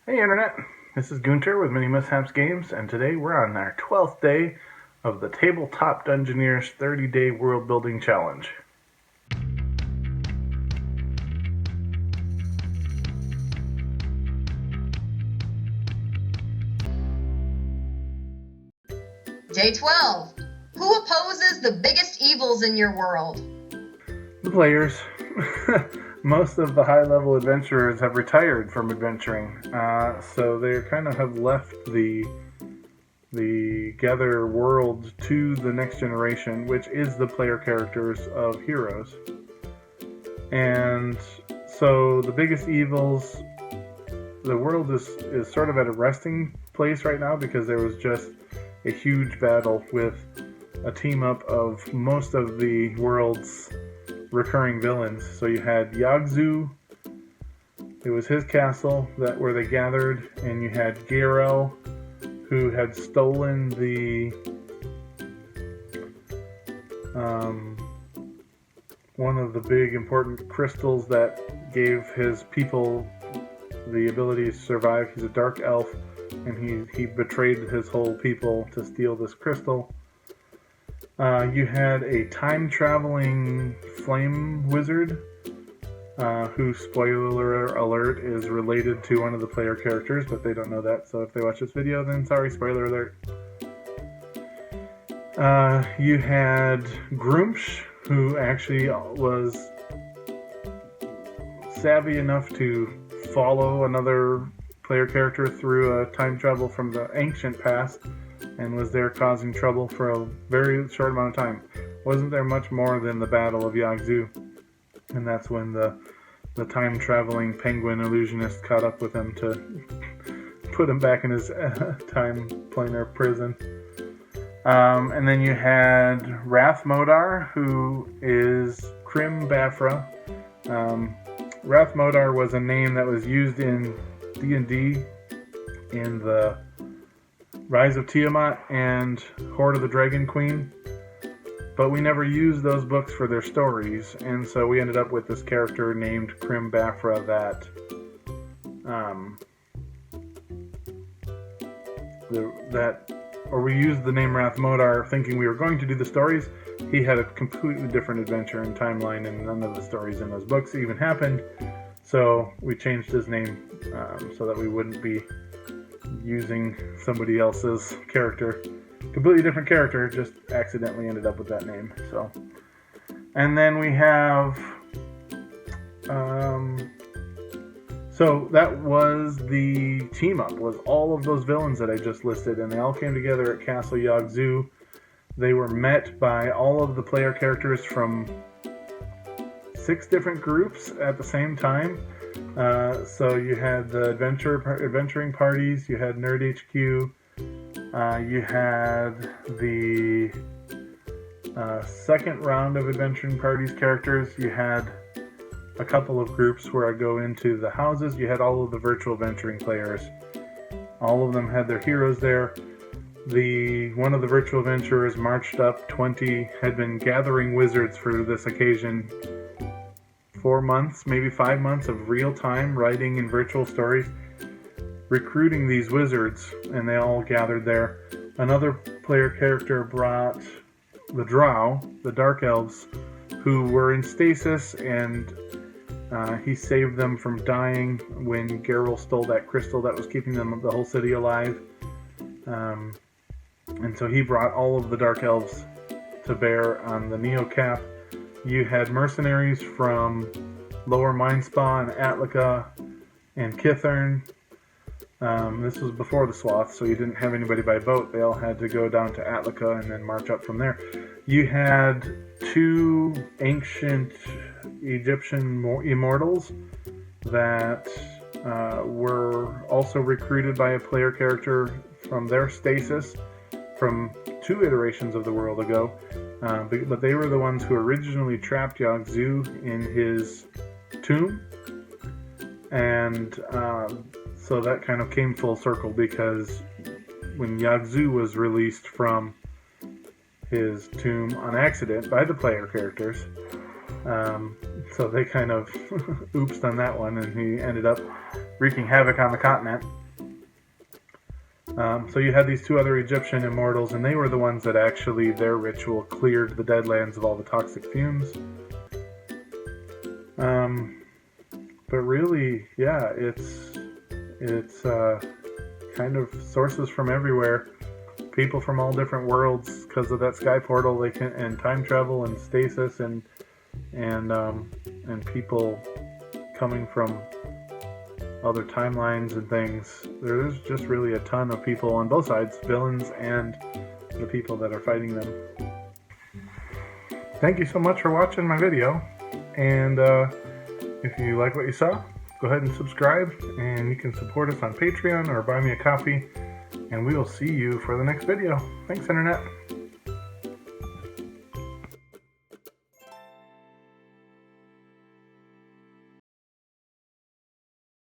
Hey Internet, this is Gunter with MiniMishaps Games, and today we're on our 12th day of the Tabletop Dungeoneers 30-Day World Building Challenge. Day 12. Who opposes the biggest evils in your world? The players. Most of the high-level adventurers have retired from adventuring, so they kind of have left the Gather world to the next generation, which is the player characters of heroes. And so the biggest evils, the world is sort of at a resting place right now because there was just a huge battle with a team up of most of the world's recurring villains. So you had Yagzu, it was his castle where they gathered, and you had Garel, who had stolen the one of the big important crystals that gave his people the ability to survive. He's a dark elf, and he betrayed his whole people to steal this crystal. You had a time-traveling flame wizard, who, spoiler alert, is related to one of the player characters, but they don't know that, so if they watch this video, then sorry, spoiler alert. You had Groomsh, who actually was savvy enough to follow another player character through a time travel from the ancient past, and was there causing trouble for a very short amount of time. Wasn't there much more than the Battle of Yagzu, and that's when the time-traveling penguin illusionist caught up with him to put him back in his time planar prison. And then you had Rathmodar, who is Crim Bafra. Rathmodar was a name that was used in D&D in the Rise of Tiamat and Hoard of the Dragon Queen, but we never used those books for their stories, and so we ended up with this character named Crim Bafra we used the name Rathmodar thinking we were going to do the stories. He had a completely different adventure and timeline, and none of the stories in those books even happened, so we changed his name so that we wouldn't be using somebody else's character. Completely different character, just accidentally ended up with that name. So, and then we have so that was the team up, was all of those villains that I just listed, and they all came together at Castle Yagzu. They were met by all of the player characters from 6 different groups at the same time. So you had the adventuring parties, you had Nerd HQ, you had the second round of adventuring parties characters, you had a couple of groups where I go into the houses, you had all of the virtual adventuring players. All of them had their heroes there. One of the virtual adventurers marched up 20, had been gathering wizards for this occasion. 4 months, maybe 5 months of real time writing in virtual stories, recruiting these wizards, and they all gathered there. Another player character brought the Drow, the Dark Elves, who were in stasis, and he saved them from dying when Geralt stole that crystal that was keeping the whole city alive. And so he brought all of the Dark Elves to bear on the Neocap. You had mercenaries from Lower Mindspa and Atlica and Kithern. This was before the Swath, so you didn't have anybody by boat. They all had to go down to Atlica and then march up from there. You had 2 ancient Egyptian immortals that were also recruited by a player character from their stasis from 2 iterations of the world ago. But they were the ones who originally trapped Yagzu in his tomb, and so that kind of came full circle, because when Yagzu was released from his tomb on accident by the player characters, so they kind of oopsed on that one, and he ended up wreaking havoc on the continent. So you had these two other Egyptian immortals, and they were the ones that actually, their ritual cleared the Deadlands of all the toxic fumes. But really, yeah, it's kind of sources from everywhere. People from all different worlds, because of that sky portal, they can, and time travel and stasis, and people coming from other timelines and things. There's just really a ton of people on both sides, villains and the people that are fighting them. Thank you so much for watching my video, and if you like what you saw, go ahead and subscribe, and you can support us on Patreon or buy me a coffee, and we will see you for the next video. Thanks, Internet.